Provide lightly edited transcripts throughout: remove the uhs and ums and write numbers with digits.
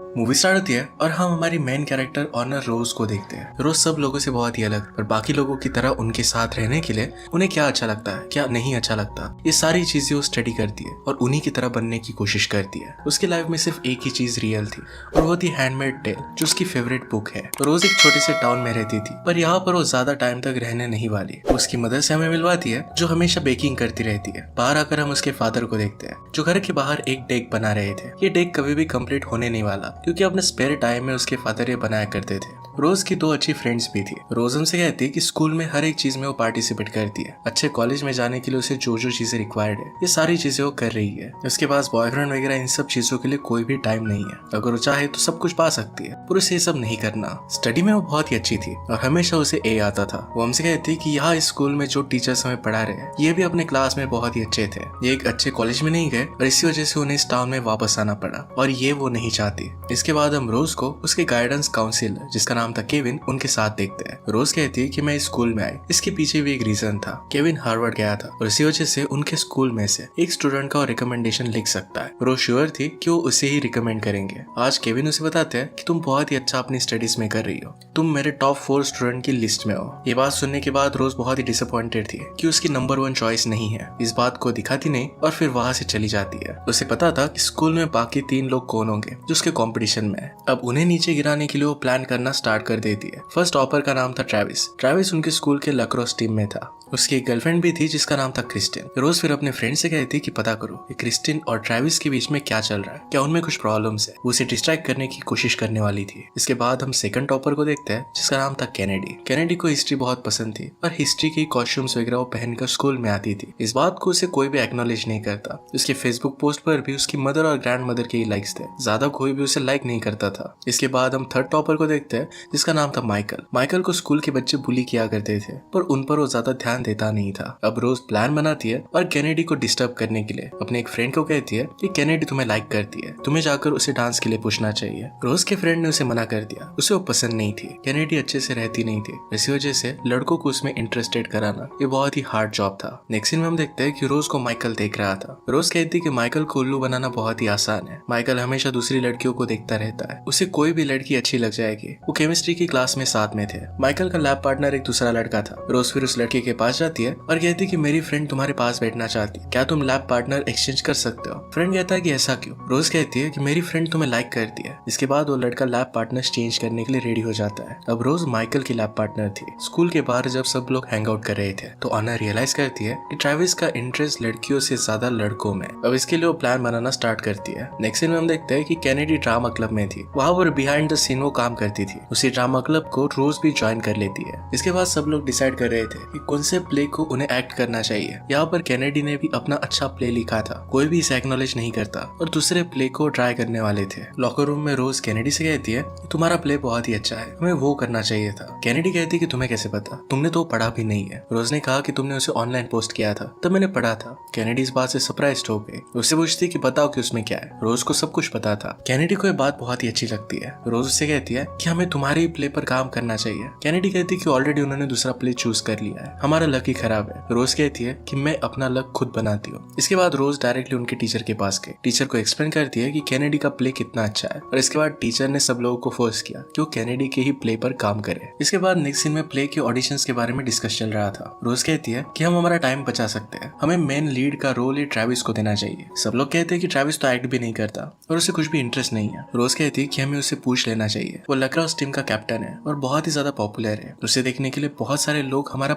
Movie start होती है और हम हमारी मेन कैरेक्टर ऑनर रोज को देखते हैं। रोज सब लोगों से बहुत ही अलग, पर बाकी लोगों की तरह उनके साथ रहने के लिए उन्हें क्या अच्छा लगता है, क्या नहीं अच्छा लगता, ये सारी चीजें वो स्टडी करती है और उन्हीं की तरह बनने की कोशिश करती है। उसकी लाइफ में सिर्फ एक ही चीज रियल थी और वो थी हैंडमेड टेल, जो उसकी फेवरेट बुक है। रोज एक छोटे से टाउन में रहती थी, पर यहाँ पर वो ज्यादा टाइम तक रहने नहीं वाली। उसकी मदर से हमें मिलवाती है, जो हमेशा बेकिंग करती रहती है। बाहर आकर हम उसके फादर को देखते हैं, जो घर के बाहर एक डेक बना रहे थे। ये डेक कभी भी कंप्लीट होने नहीं वाला, क्योंकि अपने स्पेयर टाइम में उसके फादर ये बनाया करते थे। रोज की दो अच्छी फ्रेंड्स भी थी। रोज हमसे कहती है कि स्कूल में हर एक चीज में वो पार्टिसिपेट करती है। अच्छे कॉलेज में जाने के लिए उसे जो जो चीजें रिक्वायर्ड है, ये सारी चीजें वो कर रही है। उसके पास बॉयफ्रेंड वगैरह इन सब चीजों के लिए कोई भी टाइम नहीं है। अगर वो चाहे तो सब कुछ पा सकती है, पर उसे ये सब नहीं करना। स्टडी में वो बहुत ही अच्छी थी और हमेशा उसे ए आता था। वो हमसे कहती कि यहाँ स्कूल में जो टीचर्स हमें पढ़ा रहे हैं, ये भी अपने क्लास में बहुत ही अच्छे थे। ये एक अच्छे कॉलेज में नहीं गए और इसी वजह से उन्हें इस टाउन में वापस आना पड़ा, और ये वो नहीं चाहती। इसके बाद हम रोज को उसके गाइडेंस काउंसिलर, जिसका नाम था केविन, उनके साथ देखते हैं। रोज कहती है कि मैं स्कूल में आई, इसके पीछे भी एक रीजन था। केविन हार्वर्ड गया था और इसी वजह से उनके स्कूल में से एक स्टूडेंट का रिकमेंडेशन लिख सकता है। रोज श्योर थी कि वो उसे ही रिकमेंड करेंगे। आज केविन उसे बताते हैं कि तुम बहुत ही अच्छा अपनी स्टडीज में कर रही हो, तुम मेरे टॉप 4 स्टूडेंट की लिस्ट में हो। ये बात सुनने के बाद रोज बहुत ही डिसअपॉइंटेड थी कि उसकी नंबर 1 चॉइस नहीं है। इस बात को दिखाती नहीं और फिर वहां से चली जाती है। उसे पता था कि स्कूल में बाकी 3 लोग कौन होंगे जो उसके कंपटीशन में है। अब उन्हें नीचे गिराने के लिए वो प्लान करना स्टार्ट कर देती है। फर्स्ट टॉपर का नाम था ट्रेविस। ट्रेविस उनके स्कूल के लैक्रोस टीम में था। उसकी एक गर्लफ्रेंड भी थी जिसका नाम था क्रिस्टिन। रोज फिर अपने फ्रेंड से कहती कि पता करो कि क्रिस्टिन और ट्रेविस के बीच में क्या चल रहा है, क्या उनमें कुछ प्रॉब्लम्स है। वो उसे डिस्ट्रैक्ट करने की कोशिश करने वाली थी। इसके बाद हम सेकंड टॉपर को देखते हैं, जिसका नाम था कैनेडी। कैनेडी को हिस्ट्री बहुत पसंद थी और हिस्ट्री की कॉस्ट्यूम्स वगैरह वो पहनकर स्कूल में आती थी। इस बात को उसे कोई भी एक्नॉलेज नहीं करता। उसके फेसबुक पोस्ट पर भी उसकी मदर और ग्रैंड मदर के ही लाइक्स थे, ज्यादा कोई भी उसे लाइक नहीं करता था। इसके बाद हम थर्ड टॉपर को देखते हैं, जिसका नाम था माइकल। माइकल को स्कूल के बच्चे बुली किया करते थे, पर उन पर वो ज्यादा ध्यान देता नहीं था। अब रोज प्लान बनाती है और कैनेडी को डिस्टर्ब करने के लिए अपने एक फ्रेंड को कहती है कि कैनेडी तुम्हें लाइक करती है, तुम्हें जाकर उसे डांस के लिए पूछना चाहिए। रोज के फ्रेंड ने उसे मना कर दिया, उसे वो पसंद नहीं थी। कैनेडी अच्छे से रहती नहीं थी, इसी वजह से लड़कों को उसमें इंटरेस्टेड कराना ये बहुत ही हार्ड जॉब था। नेक्स्ट सीन में हम देखते हैं कि रोज को माइकल देख रहा था। रोज कहती कि माइकल को उल्लू बनाना बहुत ही आसान है। माइकल हमेशा दूसरी लड़कियों को देखता रहता है, उसे कोई भी लड़की अच्छी लग जाएगी। वो केमिस्ट्री की क्लास में साथ में थे। माइकल का लैब पार्टनर एक दूसरा लड़का था। रोज फिर उस लड़के के पास जाती है और कहती कि मेरी फ्रेंड तुम्हारे पास बैठना चाहती है, क्या तुम लैब पार्टनर एक्सचेंज कर सकते हो। फ्रेंड कहता है कि ऐसा क्यों। रोज कहती है कि मेरी फ्रेंड तुम्हें लाइक करती है। इसके बाद वो लड़का लैब पार्टनर चेंज करने के लिए रेडी हो जाता है। अब रोज माइकल की लैब पार्टनर थी। स्कूल के बाहर जब सब लोग हैंग आउट कर रहे थे तो ऑनर रियलाइज करती है कि ट्रेविस का इंटरेस्ट लड़कियों से ज्यादा लड़कों में। अब इसके लिए वो प्लान बनाना स्टार्ट करती है। नेक्स्ट सीन में हम देखते हैं कि कैनेडी ड्रामा क्लब में थी। वहां पर बिहाइंड द सीन वो काम करती थी। उसी ड्रामा क्लब को रोज भी ज्वाइन कर लेती है। इसके बाद सब लोग डिसाइड कर रहे थे कि कौन से प्ले को उन्हें एक्ट करना चाहिए। यहाँ पर कैनेडी ने भी अपना अच्छा प्ले लिखा था। कोई भी इसे एक्नॉलेज नहीं करता और दूसरे प्ले को ट्राई करने वाले थे। लॉकर रूम में रोज कैनेडी से कहती है कि तुम्हारा प्ले बहुत ही अच्छा है, हमें वो करना चाहिए था। कैनेडी कहती है कि तुम्हें कैसे पता, तुमने तो पढ़ा भी नहीं है। रोज ने कहा कि तुमने उसे ऑनलाइन पोस्ट किया था, तब मैंने पढ़ा था। कैनेडी इस बात से सरप्राइज हो गई। उससे पूछती कि बताओ कि उसमें क्या है। रोज को सब कुछ पता था। कैनेडी को ये बात बहुत ही अच्छी लगती है। रोज उससे कहती है कि हमें तुम्हारे प्ले पर काम करना चाहिए। कैनेडी कहती है कि ऑलरेडी उन्होंने दूसरा प्ले चूज कर लिया है, हमारा लक ही खराब है। रोज कहती है कि मैं अपना लक खुद बनाती हूँ। इसके बाद रोज डायरेक्टली उनके टीचर के पास गई। टीचर को एक्सप्लेन करती है कि कैनेडी का प्ले कितना अच्छा है, और इसके बाद टीचर ने सब लोगों को फोर्स किया कि वो कैनेडी के ही प्ले पर काम करे। इसके बाद नेक्स्ट सीन में प्ले के ऑडिशंस के बारे में डिस्कस चल रहा था। रोज कहती है कि हम हमारा टाइम बचा सकते हैं, हमें मेन लीड का रोल ही ट्रेविस को देना चाहिए। सब लोग कहते हैं कि ट्रेविस तो एक्ट भी नहीं करता और उसे कुछ भी इंटरेस्ट नहीं है। रोज कहती है कि हमें उसे पूछ लेना चाहिए, वो लैक्रोस टीम का कैप्टन है और बहुत ही ज्यादा पॉपुलर है। उसे देखने के लिए बहुत सारे लोग हमारा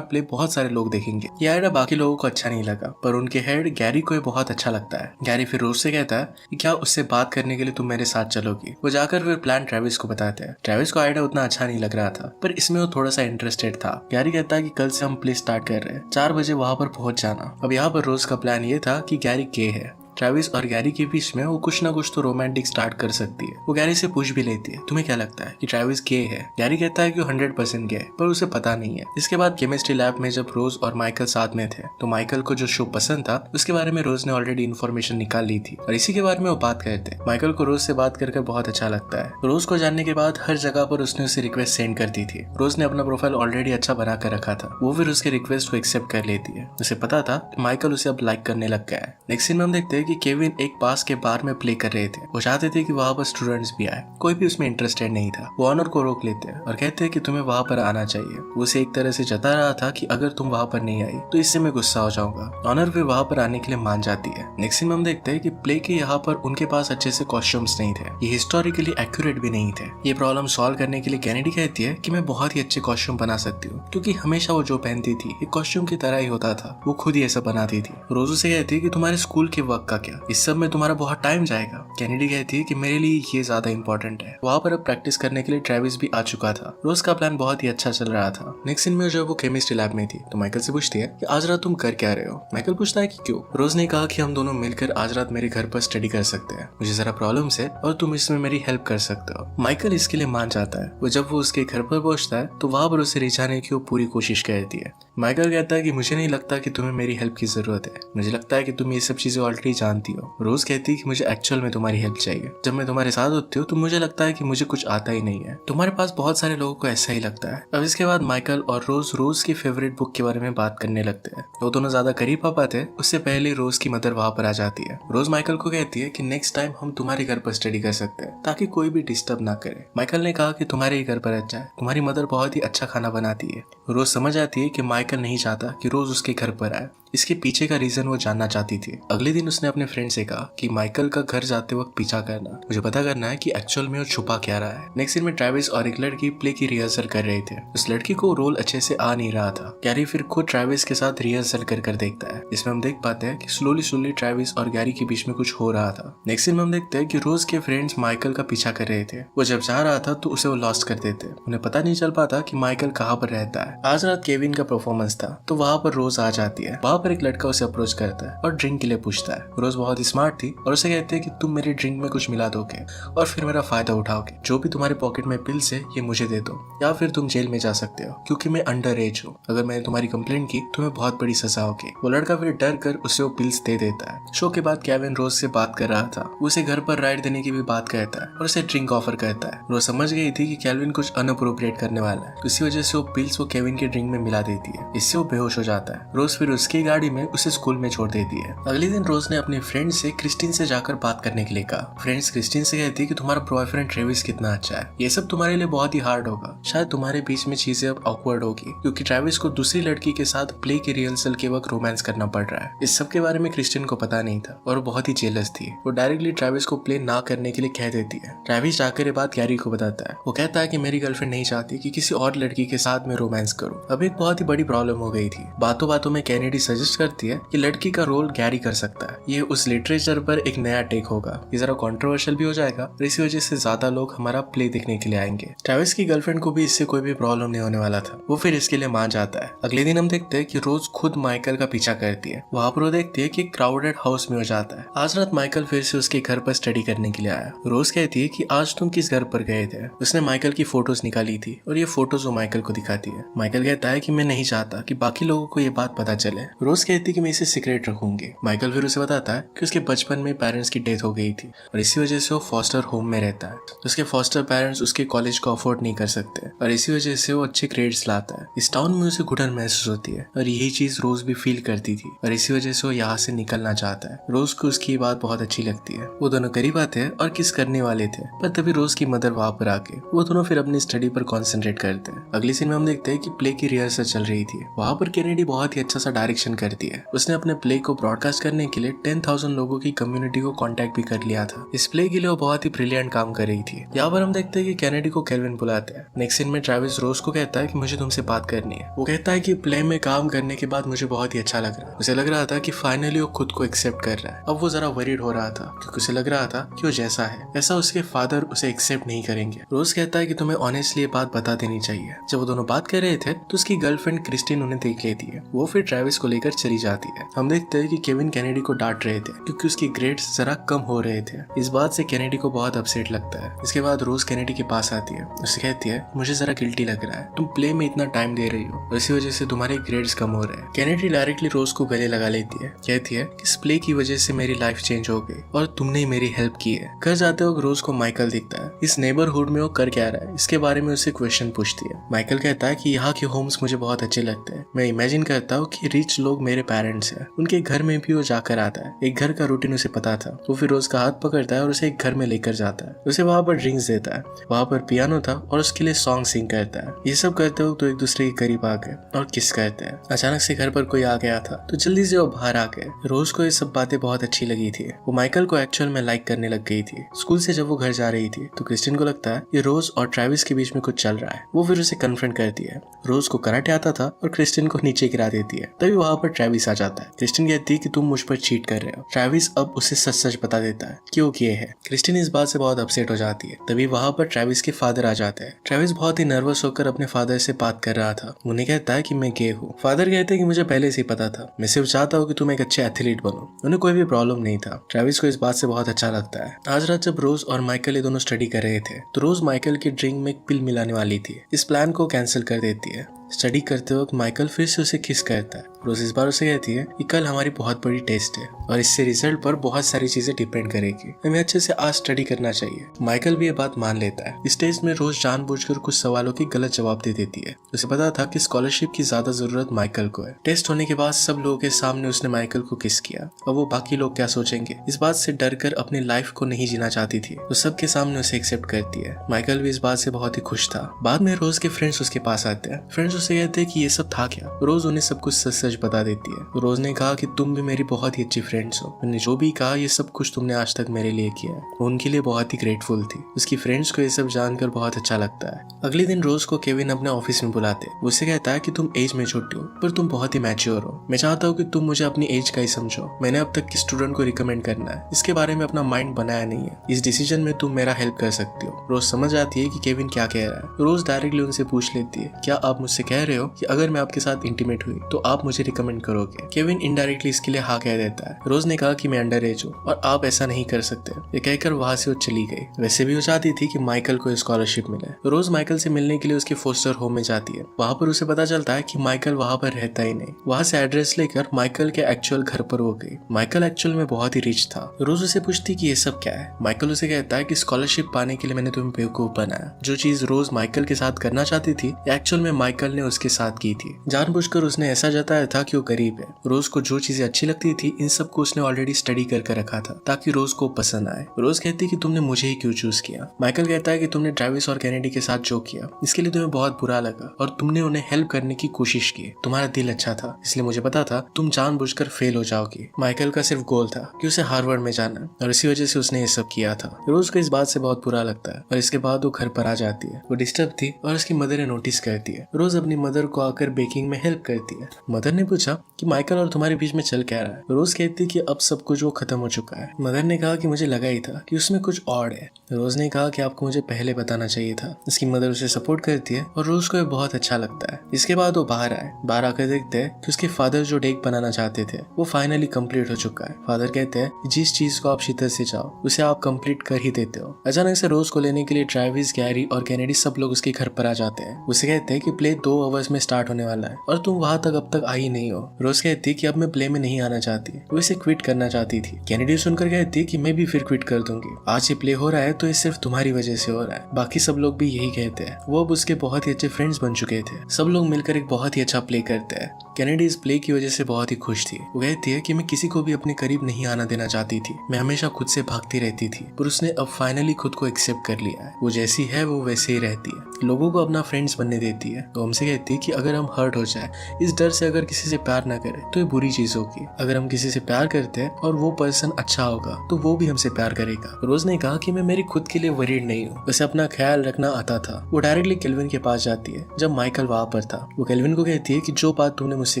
प्ले बहुत सारे लोग देखेंगे। ये आइडिया बाकी लोगों को अच्छा नहीं लगा, पर उनके हेड गैरी को बहुत अच्छा लगता है। गैरी फिर रोज से कहता है कि क्या उससे बात करने के लिए तुम मेरे साथ चलोगी। वो जाकर फिर प्लान ट्रेविस को बताते हैं। ट्रेविस को आइडिया उतना अच्छा नहीं लग रहा था, पर इसमें वो थोड़ा सा इंटरेस्टेड था। गैरी कहता है कि कल से हम प्ले स्टार्ट कर रहे हैं, 4 बजे वहां पर पहुंच जाना। अब यहाँ पर रोज का प्लान ये था कि गैरी गे है। ट्रेविस और गैरी के बीच में वो कुछ ना कुछ तो रोमांटिक स्टार्ट कर सकती है। वो गैरी से पूछ भी लेती है तुम्हें क्या लगता है कि ट्रेविस गे है। गैरी कहता है कि वो 100% गे है, पर उसे पता नहीं है। इसके बाद केमिस्ट्री लैब में जब रोज और माइकल साथ में थे तो माइकल को जो शो पसंद था उसके बारे में रोज ने ऑलरेडी इन्फॉर्मेशन निकाल ली थी और इसी के बारे में वो बात करते हैं। माइकल को रोज से बात कर बहुत अच्छा लगता है। रोज को जानने के बाद हर जगह पर उसने उसे रिक्वेस्ट सेंड कर दी थी। रोज ने अपना प्रोफाइल ऑलरेडी अच्छा बना कर रखा था। वो फिर उसके रिक्वेस्ट को एक्सेप्ट कर लेती है। उसे पता था कि माइकल उसे अब लाइक करने लग गया है। नेक्स्ट सीन में हम देखते हैं कि केविन एक पास के बार में प्ले कर रहे थे। वो चाहते थे कि वहाँ पर स्टूडेंट्स भी आए, कोई भी उसमें इंटरेस्टेड नहीं था। वो ऑनर को रोक लेते हैं और कहते हैं कि तुम्हें वहाँ पर आना चाहिए। वो उसे एक तरह से जता रहा था कि अगर तुम वहाँ पर नहीं आई तो इससे मैं गुस्सा हो जाऊंगा। ऑनर फिर वहाँ पर आने के लिए मान जाती है। नेक्स्ट सीन में हम देखते हैं कि प्ले के यहाँ पर उनके पास अच्छे से कॉस्ट्यूम्स नहीं थे, ये हिस्टोरिकली एक्यूरेट भी नहीं थे। ये प्रॉब्लम सॉल्व करने के लिए कैनेडी कहती है कि मैं बहुत ही अच्छे कॉस्ट्यूम बना सकती हूँ, क्योंकि हमेशा वो जो पहनती थी एक कॉस्ट्यूम की तरह ही होता था। वो खुद ही ऐसा बनाती थी। रोज उसे कहती है कि तुम्हारे स्कूल के वक्त का क्या, इस सब में तुम्हारा बहुत टाइम जाएगा। कैनेडी कहती है कि मेरे लिए ये ज्यादा इंपॉर्टेंट है। वहाँ पर अब प्रैक्टिस करने के लिए ट्रेविस भी आ चुका था। रोज का प्लान बहुत ही अच्छा चल रहा था। नेक्स्ट सीन में जब वो केमिस्ट्री लैब में थी तो माइकल से पूछती है कि आज रात तुम कर क्या रहे हो। माइकल पूछता है कि क्यों। रोज ने कहा कि हम दोनों मिलकर आज रात मेरे घर पर स्टडी कर सकते हैं, मुझे जरा प्रॉब्लम्स है और तुम इसमें मेरी हेल्प कर सकते हो। माइकल इसके लिए मान जाता है। वो जब वो उसके घर पर पहुंचता है तो वहां पर उसे रिझाने की वो पूरी कोशिश करती है। माइकल कहता है कि मुझे नहीं लगता कि तुम्हें मेरी हेल्प की जरूरत है, मुझे लगता है कि तुम ये सब चीजें ऑलरेडी जानती हो। रोज कहती है कि मुझे एक्चुअल में तुम्हारी हेल्प चाहिए। जब मैं तुम्हारे साथ होती हूँ तो मुझे लगता है कि मुझे कुछ आता ही नहीं है। तुम्हारे पास बहुत सारे लोगों को ऐसा ही लगता है। अब इसके बाद माइकल और रोज की फेवरेट बुक के बारे में बात करने लगते हैं। वो दोनों ज्यादा करीब आ पाते हैं उससे पहले रोज की मदर वहां पर आ जाती है। रोज माइकल को कहती है कि नेक्स्ट टाइम हम तुम्हारे घर पर स्टडी कर सकते हैं ताकि कोई भी डिस्टर्ब ना करे। माइकल ने कहा कि तुम्हारे ही घर पर अच्छा है, तुम्हारी मदर बहुत ही अच्छा खाना बनाती है। रोज समझ आती है कि माइकल नहीं चाहता कि रोज उसके घर पर आए। इसके पीछे का रीजन वो जानना चाहती थी। अगले दिन उसने अपने फ्रेंड से कहा कि माइकल का घर जाते वक्त पीछा करना, मुझे पता करना है कि एक्चुअल में वो छुपा क्या रहा है। नेक्स्ट सीन में ट्रेविस और एक लड़की प्ले की रिहर्सल कर रहे थे। उस लड़की को रोल अच्छे से आ नहीं रहा था। गैरी फिर खुद ट्रेविस के साथ रिहर्सल कर देखता है। इसमें हम देख पाते हैं कि स्लोली ट्रेविस और गैरी के बीच में कुछ हो रहा था। नेक्स्ट सीन में हम देखते हैं कि रोज के फ्रेंड्स माइकल का पीछा कर रहे थे। वो जब जा रहा था तो उसे वो लॉस्ट कर देते। उन्हें पता नहीं चल पाता कि माइकल कहाँ पर रहता है। आज रात केविन का परफॉर्मेंस था तो वहाँ पर रोज आ जाती है। वहाँ पर एक लड़का उसे अप्रोच करता है और ड्रिंक के लिए पूछता है। रोज बहुत ही स्मार्ट थी और उसे कहते हैं कि तुम मेरी ड्रिंक में कुछ मिला दोगे और फिर मेरा फायदा उठाओगे। जो भी तुम्हारे पॉकेट में पिल्स है ये मुझे दे दो या फिर तुम जेल में जा सकते हो, क्योंकि मैं अंडर एज हूँ। अगर मैंने तुम्हारी कंप्लेंट की तुम्हें बहुत बड़ी सजा होगी। वो लड़का फिर डर कर उसे वो पिल्स दे देता है। शो के बाद केविन रोज से बात कर रहा था। उसे घर पर राइड देने की भी बात कहता है और उसे ड्रिंक ऑफर करता है। रोज समझ गई थी कि केविन कुछ अनअप्रोप्रिएट करने वाला है, इसी वजह से वो पिल्स वो केविन के ड्रिंक में मिला देती है। इससे वो बेहोश हो जाता है। रोज फिर उसकी गाड़ी में उसे स्कूल में छोड़ देती है। अगले दिन रोज ने अपने फ्रेंड से क्रिस्टीन से जाकर बात करने के लिए कहा। फ्रेंड्स क्रिस्टीन से कहती है कि तुम्हारा बॉयफ्रेंड ट्रेविस कितना अच्छा है, ये सब तुम्हारे लिए बहुत ही हार्ड होगा, शायद तुम्हारे बीच में चीजें अब ऑकवर्ड होगी क्योंकि ट्रेविस को दूसरी लड़की के साथ प्ले की रिहर्सल के वक्त रोमांस करना पड़ रहा है। इस सब के बारे में क्रिस्टीन को पता नहीं था और बहुत ही जेलस थी। वो डायरेक्टली ट्रेविस को प्ले ना करने के लिए कह देती है। ट्रेविस जाकर ये बात गैरी को बताता है। वो कहता है कि मेरी गर्लफ्रेंड नहीं चाहती कि किसी और लड़की के साथ में रोमांस करूं। अब एक बहुत ही बड़ी प्रॉब्लम हो गई थी। बातों बातों में कैनेडी सजेस्ट करती है कि लड़की का रोल गैरी कर सकता है, ये उस लिटरेचर पर एक नया टेक होगा, ये जरा कंट्रोवर्शियल भी हो जाएगा और इसी वजह से ज्यादा लोग हमारा प्ले देखने के लिए आएंगे। ट्रेविस की गर्लफ्रेंड को भी इससे कोई भी प्रॉब्लम नहीं होने वाला था। वो फिर इसके लिए मान जाता है। अगले दिन हम देखते हैं कि रोज खुद माइकल का पीछा करती है। वहां पर वो देखती है कि क्राउडेड हाउस में हो जाता है। आज रात माइकल फिर से उसके घर पर स्टडी करने के लिए आया। रोज कहती है कि आज तुम किस घर पर गए थे। उसने माइकल की फोटोज निकाली थी और ये फोटोज वो माइकल को दिखाती है। माइकल कहता है कि मैं नहीं चाहता कि बाकी लोगों को ये बात पता चले। रोज कहती है कि मैं इसे सीक्रेट रखूंगी। माइकल फिर उसे बताता है कि उसके बचपन में पेरेंट्स की डेथ हो गई थी और इसी वजह से वो फॉस्टर होम में रहता है। उसके फॉस्टर पेरेंट्स उसके कॉलेज को अफोर्ड नहीं कर सकते और इसी वजह से वो अच्छे ग्रेड्स लाता है। इस टाउन में उसे घुटन महसूस होती है और यही चीज रोज भी फील करती थी और इसी वजह से वो यहाँ से निकलना चाहता है। रोज को उसकी बात बहुत अच्छी लगती है। वो दोनों करीब आते हैं और किस करने वाले थे, पर तभी रोज की मदर वहां पर आके वो दोनों फिर अपनी स्टडी पर कॉन्सेंट्रेट करते हैं। अगली सीन में हम देखते हैं कि प्ले की रिहर्सल चल रही थी। वहां पर कैनेडी बहुत ही अच्छा सा डायरेक्शन करती है। उसने अपने प्ले को ब्रॉडकास्ट करने के लिए 10,000 लोगों की कम्युनिटी को कांटेक्ट भी कर लिया था। इस प्ले के लिए वो बहुत ही ब्रिलियंट काम कर रही थी। यहाँ पर हम देखते हैं कि कैनेडी को केल्विन बुलाते हैं। नेक्स्ट सीन में ट्रेविस रोज को कहता है कि मुझे तुमसे बात करनी है। वो कहता है कि प्ले में काम करने के बाद मुझे बहुत ही अच्छा लग रहा है। उसे लग रहा था कि फाइनली वो खुद को एक्सेप्ट कर रहा है। अब वो जरा वरीड हो रहा था क्योंकि उसे लग रहा था कि वो जैसा है ऐसा उसके फादर उसे एक्सेप्ट नहीं करेंगे। रोज कहता है कि तुम्हें ऑनेस्टली ये बात बता देनी चाहिए। जब वो दोनों बात कर रहे थे तो उसकी गर्लफ्रेंड क्रिस्टीन उन्हें देख लेती है। वो फिर ट्रेविस को लेकर चली जाती है। हम देखते हैं कि केविन कैनेडी को डांट रहे थे क्योंकि उसके ग्रेड्स जरा कम हो रहे थे। इस बात से कैनेडी को बहुत अपसेट लगता है। इसके बाद रोज कैनेडी के पास आती है। उसे कहती है मुझे जरा गिल्टी लग रहा है, तुम प्ले में इतना टाइम दे रही हो और इसी वजह से तुम्हारे ग्रेड्स कम हो रहे हैं। कैनेडी डायरेक्टली रोज को गले लगा लेती है। कहती है कि इस प्ले की वजह से मेरी लाइफ चेंज हो गई और तुमने मेरी हेल्प की है। घर जाते वक्त रोज को माइकल दिखता है। इस नेबरहुड में वो कर क्या रहा है इसके बारे में उसे क्वेश्चन पूछती है। माइकल कहता है कि यहाँ के होम्स मुझे बहुत अच्छे लगते हैं। मैं इमेजिन करता हूँ कि रिच लोग लोग मेरे पेरेंट्स हैं। उनके घर में भी वो जाकर आता है। एक घर का रूटीन उसे पता था। वो फिर रोज का हाथ पकड़ता है और उसे एक घर में लेकर जाता है। उसे वहाँ पर ड्रिंक्स देता है। वहाँ पर पियानो था और उसके लिए सॉन्ग सिंग करता है। ये सब करते हुए तो एक दूसरे के करीब आ गए और किस करते हैं। अचानक से घर पर कोई आ गया था तो जल्दी से वो बाहर आ गए। रोज को ये सब बातें बहुत अच्छी लगी थी। वो माइकल को एक्चुअल में लाइक करने लग गई थी। स्कूल से जब वो घर जा रही थी तो क्रिस्टिन को लगता है कि रोज और ट्रेविस के बीच में कुछ चल रहा है। वो फिर उसे कन्फ्रंट करती है। रोज को कराटे आता था और क्रिस्टिन को नीचे गिरा देती है। तभी वहाँ पर ट्रेविस आ जाता है। क्रिस्टिन कहती है कि तुम मुझ पर चीट कर रहे हो। ट्रेविस अब उसे सच सच बता देता है कि वो किए है। क्रिस्टिन इस बात से बहुत अपसेट हो जाती है। तभी वहाँ पर ट्रेविस के फादर आ जाते हैं। ट्रेविस बहुत ही नर्वस होकर अपने फादर से बात कर रहा था। उन्हें कहता है कि मैं गे हूँ। फादर कहते हैं कि मुझे पहले से ही पता था। मैं सिर्फ चाहता हूँ कि तुम एक अच्छे एथलीट बनो। उन्हें कोई भी प्रॉब्लम नहीं था। ट्रेविस को इस बात से बहुत अच्छा लगता है। आज रात जब रोज और माइकल ये दोनों स्टडी कर रहे थे तो रोज माइकल की ड्रिंक में एक पिल मिलाने वाली थी। इस प्लान को कैंसिल कर देती है। स्टडी करते वक्त माइकल फिर से उसे किस करता है। रोज इस बार उसे कहती है कि कल हमारी बहुत बड़ी टेस्ट है और इससे रिजल्ट पर बहुत सारी चीजें डिपेंड करेगी। हमें अच्छे से आज स्टडी करना चाहिए। माइकल भी ये बात मान लेता है। इस टेस्ट में रोज जानबूझकर कुछ सवालों की गलत जवाब दे देती है। उसे पता था कि स्कॉलरशिप की ज्यादा जरूरत माइकल को है। टेस्ट होने के बाद सब लोगों के सामने उसने माइकल को किस किया और वो बाकी लोग क्या सोचेंगे इस बात से डर कर अपनी लाइफ को नहीं जीना चाहती थी। तो सबके सामने उसे एक्सेप्ट करती है। माइकल भी इस बात से बहुत ही खुश था। बाद में रोज के फ्रेंड्स उसके पास आते हैं। फ्रेंड्स उसे कहते हैं कि ये सब था क्या। रोज उन्हें सब कुछ सच सच बता देती है। रोज ने कहा कि तुम भी मेरी बहुत ही अच्छी फ्रेंड्स हो। मैंने जो भी कहा ये सब कुछ तुमने आज तक मेरे लिए किया है। वो उनके लिए बहुत ही ग्रेटफुल थी। उसकी फ्रेंड्स को ये सब जानकर बहुत अच्छा लगता है। अगले दिन रोज को केविन अपने ऑफिस में बुलाते। उससे कहता है कि तुम एज में छोटी हो पर तुम बहुत ही मैच्योर हो। मैं चाहता हूँ कि तुम मुझे अपनी एज का ही समझो। मैंने अब तक किस स्टूडेंट को रिकमेंड करना है इसके बारे में अपना माइंड बनाया नहीं है। इस डिसीजन में तुम मेरा हेल्प कर सकती हो। रोज समझ आती है कि केविन क्या कह रहा है। रोज डायरेक्टली उनसे पूछ लेती है क्या आप मुझसे कह रहे हो कि अगर मैं आपके साथ इंटीमेट हुई तो आप मुझे रिकमेंड करोगे। केविन इनडायरेक्टली इसके लिए हाँ कह देता है। रोज ने कहा कि मैं अंडर एज हूँ और आप ऐसा नहीं कर सकते। ये कहकर वहां से वो चली गई। वैसे भी वो चाहती थी कि माइकल को स्कॉलरशिप मिले। रोज माइकल से मिलने के लिए उसके फोस्टर होम में जाती है। वहां पर उसे पता चलता है कि माइकल वहां पर रहता ही नहीं। वहां से एड्रेस लेकर माइकल के एक्चुअल घर पर वो गई। माइकल एक्चुअल में बहुत ही रिच था। रोज उसे पूछती कि ये सब क्या है। माइकल उसे कहता है कि स्कॉलरशिप पाने के लिए मैंने तुम्हें बेवकूफ बनाया। जो चीज रोज माइकल के साथ करना चाहती थी एक्चुअल में माइकल ने उसके साथ की थी। जानबूझकर उसने ऐसा जताया था कि वो गरीब है। रोज को जो चीजें अच्छी लगती थी इन सब को उसने ऑलरेडी स्टडी करके रखा था ताकि रोज को पसंद आए। रोज कहती कि तुमने मुझे ही क्यों चूज किया। माइकल कहता है कि तुमने ट्रेविस और कैनेडी के साथ जो किया इसके लिए तुम्हें बहुत बुरा लगा और तुमने उन्हें हेल्प करने की कोशिश की। तुम्हारा दिल अच्छा था इसलिए मुझे पता था तुम जानबूझकर फेल हो जाओगी। माइकल का सिर्फ गोल था कि उसे हार्वर्ड में जाना और इसी वजह से उसने ये सब किया था। रोज को इस बात से बहुत बुरा लगता है और इसके बाद वो घर पर आ जाती है। वो डिस्टर्ब थी और उसकी मदर ने नोटिस करती है। रोज अपनी मदर को आकर बेकिंग में हेल्प करती है। मदर ने पूछा कि माइकल और तुम्हारे बीच में चल क्या रहा है। रोज कहती कि अब सब कुछ वो खत्म हो चुका है। मदर ने कहा कि मुझे लगा ही था कि उसमें कुछ और है। रोज ने कहा कि आपको मुझे पहले बताना चाहिए था। इसकी मदर उसे सपोर्ट करती है और रोज को ये बहुत अच्छा लगता है। इसके बाद वो बाहर आए। बाहर आकर देखते हैं कि उसके फादर जो डेक बनाना चाहते थे वो फाइनली कंप्लीट हो चुका है। फादर कहते हैं जिस चीज को आप शिद्दत से चाहो उसे आप कंप्लीट कर ही देते हो। अचानक से रोज को लेने के लिए ट्रेविस, गैरी और कैनेडी सब लोग उसके घर पर आ जाते हैं। उसे कहते हैं कि प्ले 2 आवर्स में स्टार्ट होने वाला है और तुम वहां तक अब तक आई नहीं हो। रोज कहती कि अब मैं प्ले में नहीं आना चाहती। वो इसे क्विट करना चाहती थी। कैनेडी सुनकर कहती कि मैं भी फिर क्विट कर दूंगी। आज ये प्ले हो रहा है तो ये सिर्फ तुम्हारी वजह से हो रहा है। बाकी सब लोग भी यही कहते हैं। वो अब उसके बहुत ही अच्छे फ्रेंड्स बन चुके थे। सब लोग मिलकर एक बहुत ही अच्छा प्ले करते हैं। कैनेडी इस प्ले की वजह से बहुत ही खुश थी। वो कहती है कि मैं किसी को भी अपने करीब नहीं आना देना चाहती थी। मैं हमेशा खुद से भागती रहती थी पर उसने अब फाइनली खुद को एक्सेप्ट कर लिया है। वो जैसी है वो वैसे ही रहती है। लोगों को अपना फ्रेंड्स बनने देती है। वो हमसे कहती है कि अगर हम हर्ट हो जाए इस डर से अगर किसी से प्यार ना करे तो ये बुरी चीज होगी। अगर हम किसी से प्यार करते हैं और वो पर्सन अच्छा होगा तो वो भी हमसे प्यार करेगा। रोज ने कहा कि मैं मेरी खुद के लिए वरीड नहीं हूँ। उसे अपना ख्याल रखना आता था। वो डायरेक्टली केल्विन के पास जाती है जब माइकल वहां पर था। वो केल्विन को कहती है कि जो बात तूने मुझसे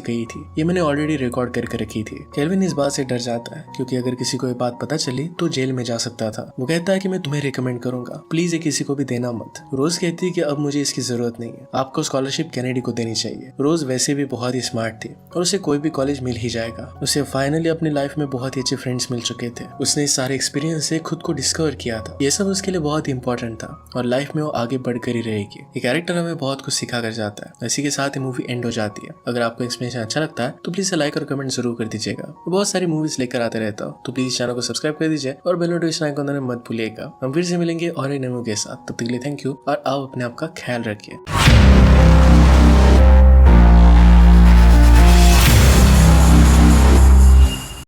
कही थी ये मैंने ऑलरेडी रिकॉर्ड करके रखी थी। केल्विन इस बात से डर जाता है क्योंकि अगर किसी को ये बात पता चली तो जेल में जा सकता था। वो कहता है कि मैं तुम्हें रिकमेंड करूंगा, प्लीज ये किसी को भी देना मत। रोज कहती है कि अब मुझे इसकी जरूरत नहीं है। आपको स्कॉलरशिप कैनेडी को देनी चाहिए। रोज वैसे भी बहुत ही स्मार्ट थी और उसे कोई भी कॉलेज मिल ही जाएगा। उसे फाइनली अपनी लाइफ में बहुत ही अच्छे फ्रेंड्स मिल चुके थे। उसने इस सारे एक्सपीरियंस से खुद को डिस्कवर किया था। ये सब उसके लिए बहुत ही इंपॉर्टेंट था और लाइफ में वो आगे बढ़कर ही रहेगी। ये कैरेक्टर हमें बहुत कुछ सिखा कर जाता है। इसी के साथ ही मूवी एंड हो जाती है। अगर आपको एक्सप्लेनेशन अच्छा लगता है तो प्लीज लाइक और कमेंट जरूर कर दीजिएगा। बहुत सारी मूवीज लेकर आते रहता हूँ तो प्लीज चैनल को सब्सक्राइब कर दीजिए और बेल नोटिफिकेशन आइकन दबाना मत भूलिएगा। हम फिर से मिलेंगे और एक नए मूवी के साथ। तब तक के लिए थैंक यू और आप अपने आप का ख्याल रखिए।